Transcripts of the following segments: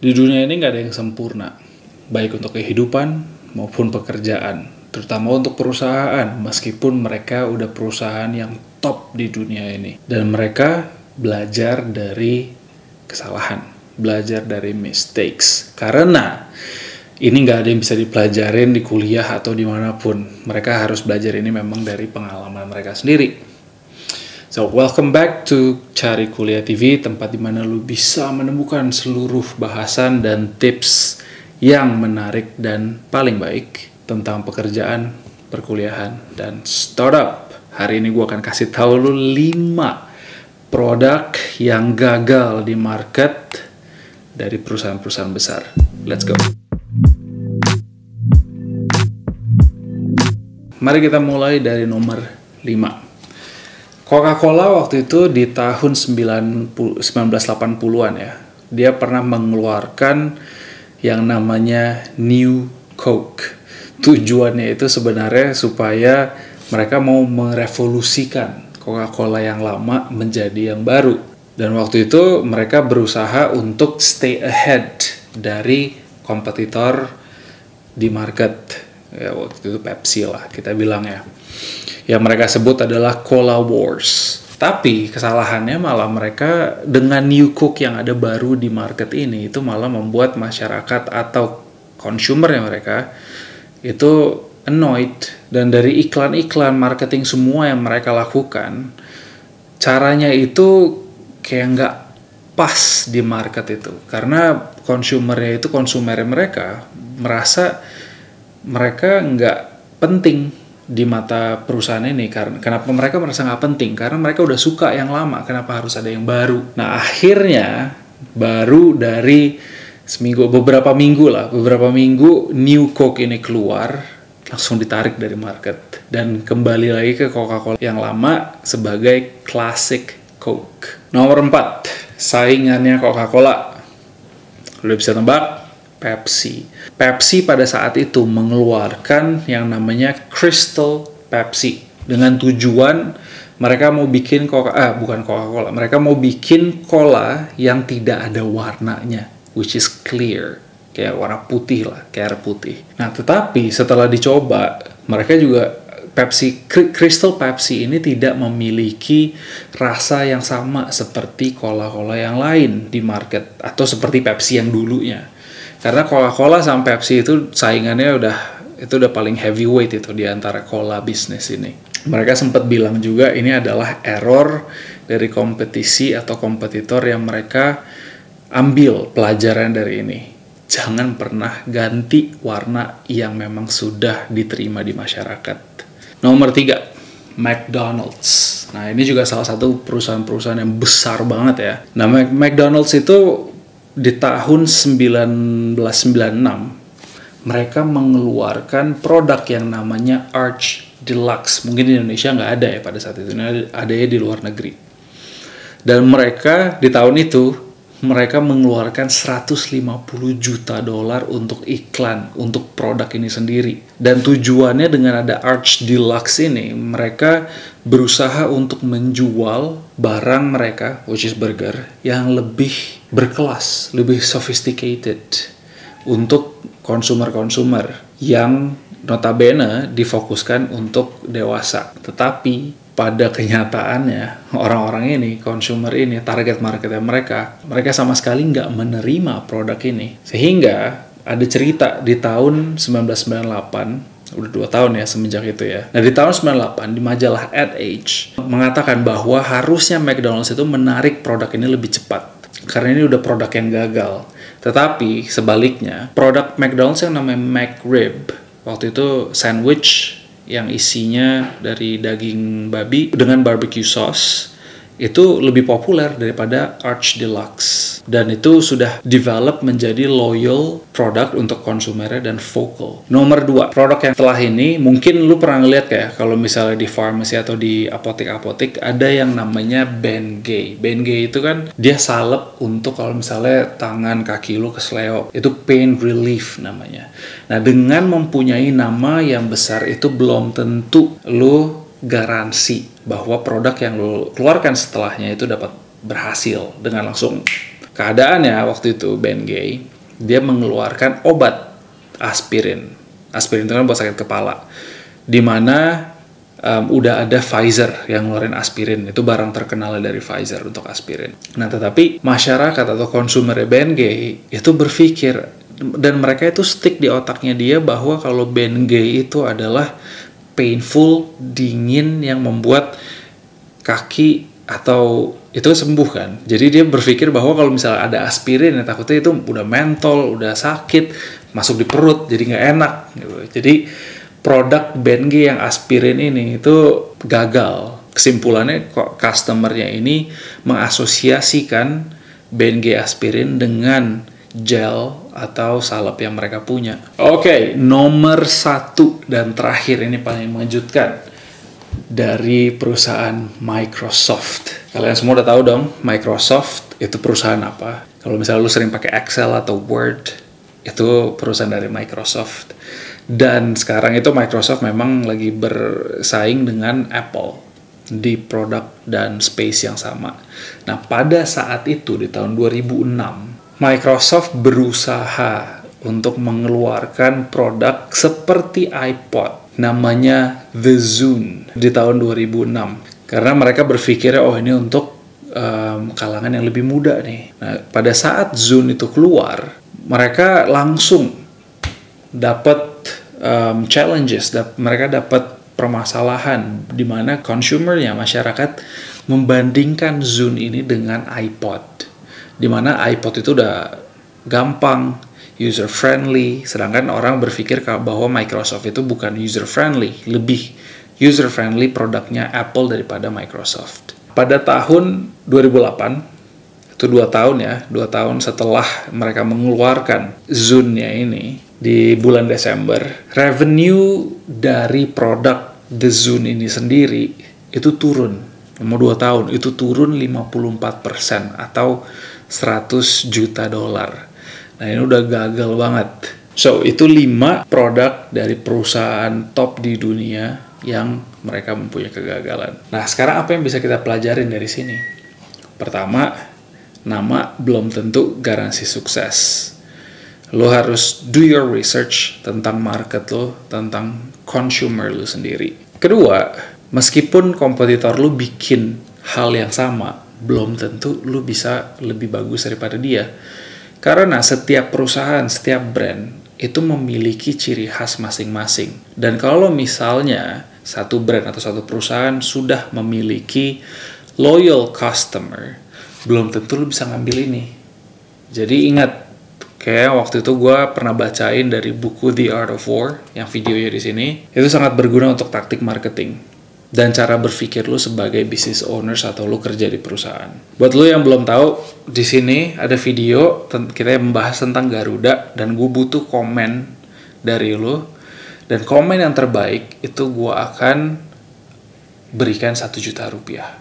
Di dunia ini nggak ada yang sempurna, baik untuk kehidupan maupun pekerjaan, terutama untuk perusahaan, meskipun mereka udah perusahaan yang top di dunia ini. Dan mereka belajar dari kesalahan, belajar dari mistakes. Karena ini nggak ada yang bisa dipelajarin di kuliah atau dimanapun. Mereka harus belajar ini memang dari pengalaman mereka sendiri. So, welcome back to Cari Kuliah TV, tempat dimana lu bisa menemukan seluruh bahasan dan tips yang menarik dan paling baik tentang pekerjaan, perkuliahan, dan startup. Hari ini gue akan kasih tahu lu 5 produk yang gagal di market dari perusahaan-perusahaan besar. Let's go. Mari kita mulai dari nomor 5. Coca-Cola waktu itu di tahun 1980-an ya, dia pernah mengeluarkan yang namanya New Coke. Tujuannya itu sebenarnya supaya mereka mau merevolusikan Coca-Cola yang lama menjadi yang baru. Dan waktu itu mereka berusaha untuk stay ahead dari kompetitor di market. Ya, waktu itu Pepsi lah kita bilang ya. Yang mereka sebut adalah Cola Wars. Tapi kesalahannya malah mereka dengan New Coke yang ada baru di market ini itu malah membuat masyarakat atau consumer mereka itu annoyed. Dan dari iklan-iklan marketing semua yang mereka lakukan, caranya itu kayak nggak pas di market itu. Karena konsumernya itu konsumernya mereka merasa mereka nggak penting di mata perusahaan ini. Kenapa mereka merasa nggak penting? Karena mereka udah suka yang lama, kenapa harus ada yang baru? Nah akhirnya baru dari beberapa minggu New Coke ini keluar, langsung ditarik dari market dan kembali lagi ke Coca-Cola yang lama sebagai Classic Coke. Nomor 4, saingannya Coca-Cola. Udah bisa tebak? Pepsi. Pepsi pada saat itu mengeluarkan yang namanya Crystal Pepsi dengan tujuan mereka mau bikin bukan Coca-Cola, mereka mau bikin cola yang tidak ada warnanya, which is clear, kayak warna putih lah, kayak air putih. Nah, tetapi setelah dicoba, mereka juga Crystal Pepsi ini tidak memiliki rasa yang sama seperti cola-cola yang lain di market atau seperti Pepsi yang dulunya. Karena Coca-Cola sama Pepsi itu saingannya udah paling heavyweight itu di antara cola bisnis ini. Mereka sempat bilang juga ini adalah error dari kompetisi atau kompetitor yang mereka ambil pelajaran dari ini. Jangan pernah ganti warna yang memang sudah diterima di masyarakat. Nomor 3, McDonald's. Nah ini juga salah satu perusahaan-perusahaan yang besar banget ya. Nah McDonald's itu di tahun 1996 mereka mengeluarkan produk yang namanya Arch Deluxe. Mungkin di Indonesia nggak ada ya pada saat itu, ada ya di luar negeri. Dan mereka di tahun itu mereka mengeluarkan 150 juta dolar untuk iklan untuk produk ini sendiri. Dan tujuannya dengan ada Arch Deluxe ini, mereka berusaha untuk menjual barang mereka, which is burger, yang lebih berkelas, lebih sophisticated untuk konsumer-konsumer yang notabene difokuskan untuk dewasa. Tetapi pada kenyataannya orang-orang ini, konsumer ini, target marketnya mereka sama sekali nggak menerima produk ini. Sehingga ada cerita di tahun 1998, udah 2 tahun ya semenjak itu ya. Nah di tahun 98 di majalah Ad Age mengatakan bahwa harusnya McDonald's itu menarik produk ini lebih cepat. Karena ini udah produk yang gagal. Tetapi sebaliknya, produk McDonald's yang namanya McRib, waktu itu sandwich yang isinya dari daging babi dengan barbecue sauce itu lebih populer daripada Arch Deluxe. Dan itu sudah develop menjadi loyal produk untuk konsumernya dan vocal. Nomor 2, produk yang setelah ini mungkin lu pernah ngeliat kayak kalau misalnya di pharmacy atau di apotek-apotek ada yang namanya Bengay. Bengay itu kan dia salep untuk kalau misalnya tangan kaki lu kesleo. Itu pain relief namanya. Nah, dengan mempunyai nama yang besar itu belum tentu lu garansi bahwa produk yang lo keluarkan setelahnya itu dapat berhasil dengan langsung Keadaannya waktu itu BNG, dia mengeluarkan obat aspirin. Aspirin itu kan buat sakit kepala. Dimana udah ada Pfizer yang ngeluarin aspirin. Itu barang terkenal dari Pfizer untuk aspirin. Nah, tetapi masyarakat atau konsumer BNG itu berpikir, dan mereka itu stick di otaknya dia bahwa kalau BNG itu adalah painful, dingin yang membuat kaki atau itu sembuh kan. Jadi dia berpikir bahwa kalau misalnya ada aspirin, ya takutnya itu udah mentol, udah sakit, masuk di perut, jadi nggak enak gitu. Jadi produk BNG yang aspirin ini itu gagal. Kesimpulannya kok customernya ini mengasosiasikan BNG aspirin dengan gel atau salep yang mereka punya. Oke, nomor 1 dan terakhir ini paling mengejutkan dari perusahaan Microsoft. Kalian semua udah tahu dong, Microsoft itu perusahaan apa? Kalau misalnya lu sering pakai Excel atau Word, itu perusahaan dari Microsoft. Dan sekarang itu Microsoft memang lagi bersaing dengan Apple di produk dan space yang sama. Nah, pada saat itu di tahun 2006, Microsoft berusaha untuk mengeluarkan produk seperti iPod, namanya The Zune di tahun 2006. Karena mereka berpikir, oh ini untuk kalangan yang lebih muda nih. Nah, pada saat Zune itu keluar, mereka langsung dapat challenges, mereka dapat permasalahan di mana consumernya, masyarakat, membandingkan Zune ini dengan iPod. Di mana iPod itu udah gampang, user friendly, sedangkan orang berpikir bahwa Microsoft itu bukan user friendly, lebih user friendly produknya Apple daripada Microsoft. Pada tahun 2008, itu 2 tahun ya, 2 tahun setelah mereka mengeluarkan Zune-nya ini, di bulan Desember, revenue dari produk The Zune ini sendiri itu turun. Nomor 2 tahun itu turun 54% atau 100 juta dolar. Nah, ini udah gagal banget. So, itu 5 produk dari perusahaan top di dunia yang mereka mempunyai kegagalan. Nah, sekarang apa yang bisa kita pelajarin dari sini? Pertama, nama belum tentu garansi sukses. Lo harus do your research tentang market lo, tentang consumer lo sendiri. Kedua, meskipun kompetitor lo bikin hal yang sama, belum tentu lo bisa lebih bagus daripada dia. Karena setiap perusahaan, setiap brand itu memiliki ciri khas masing-masing. Dan kalau misalnya satu brand atau satu perusahaan sudah memiliki loyal customer, belum tentu lo bisa ngambil ini. Jadi ingat, kayak waktu itu gue pernah bacain dari buku The Art of War, yang videonya di sini. Itu sangat berguna untuk taktik marketing dan cara berpikir lu sebagai business owners atau lu kerja di perusahaan. Buat lu yang belum tahu, di sini ada video kita membahas tentang Garuda, dan gue butuh komen dari lu. Dan komen yang terbaik itu gue akan berikan 1 juta rupiah.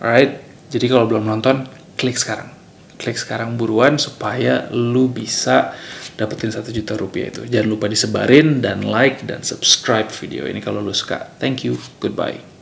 Alright? Jadi kalau belum nonton, klik sekarang. Klik sekarang buruan supaya lu bisa dapetin 1 juta rupiah itu. Jangan lupa disebarin dan like dan subscribe video ini kalau lu suka. Thank you. Goodbye.